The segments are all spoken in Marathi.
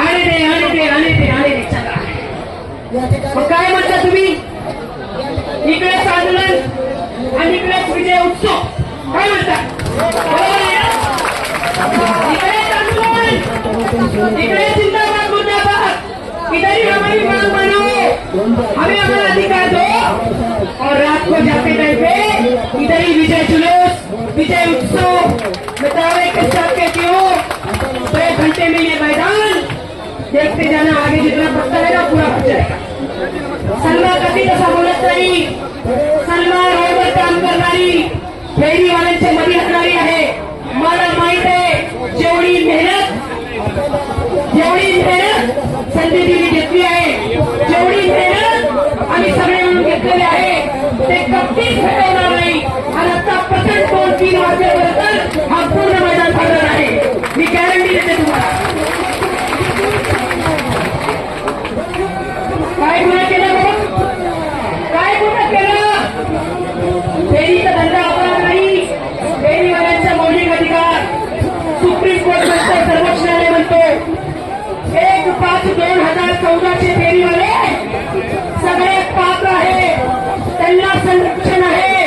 आले चला. मग काय म्हणता तुम्ही? इकडेच आंदोलन आणि इकडेच विजय उत्सव. काय म्हणता? इकडेच आंदोलन, इकडे जिंदाबाद मुर्दाबाद. इधर ही हमारी मांग मानो, हमें हमारा अधिकार दो. और रात को जाते टाइम पे इधर ही विजय जुलूस, विजय उत्सव मैं दावे के साथ कहती हूँ. 2 घंटे में ये मैदान देखते जाना, आगे जितना पड़ता है ना पूरा हो जाएगा. सलमा कधी तसा बोलत नाही. सलमा रोडवर काम करणारी, फेरीवाल्यांच्या मध्ये असणारी आहे. मला माहित आहे जेवढी मेहनत संजय दिदी घेतली आहे, जेवढी मेहनत आम्ही सगळे मिळून घेतलेले आहे, ते कधीच घडवणार नाही. आणि आता प्रचंड 2-3 वाजेपर्यंत हा पूर्ण मैदान भरणार आहे. मी गॅरंटी देते तुम्हाला. काय गुन्हा केला बाबा? काय गुन्हा केला? फेरीचा धंदा अपराध नाही. फेरीवाल्यांचा मौलिक अधिकार सुप्रीम कोर्ट म्हणतो, सर्वोच्च न्यायालय म्हणतो. 1/5/2014 चे फेरीवाले सगळे पात्र आहे, त्यांना संरक्षण आहे.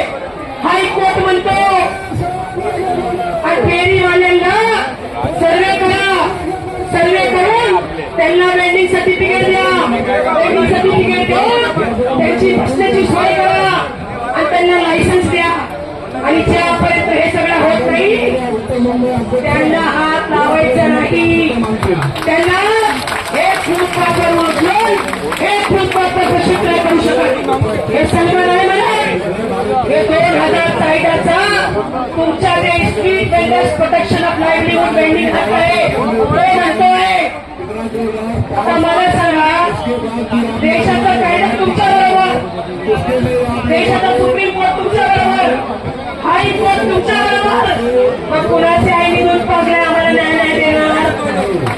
हायकोर्ट म्हणतो आणि फेरीवाल्यांना सर्वे करा, सर्वे करून त्यांना वेल्डिंग सर्टिफिकेट द्या. वेल्डिंग सर्टिफिकेट देऊन त्यांची बसण्याची सोय करा आणि त्यांना लायसन्स द्या. आणि ज्यापर्यंत हे सगळं होत नाही त्यांना हात लावायचा नाही. त्यांना हे फुटपाथवर उचलून हे फुटपाथवर प्रशिक्षण नाही करू शकत. हे सलमान आहे म्हणे, हे 2000 कायद्याचा तुमच्या जे street vendors protection of livelihood vending act आहे ते म्हणतोय. आता मला सांगा, देशाचा कायदा तुमच्या बरोबर, देशाचा सुप्रीम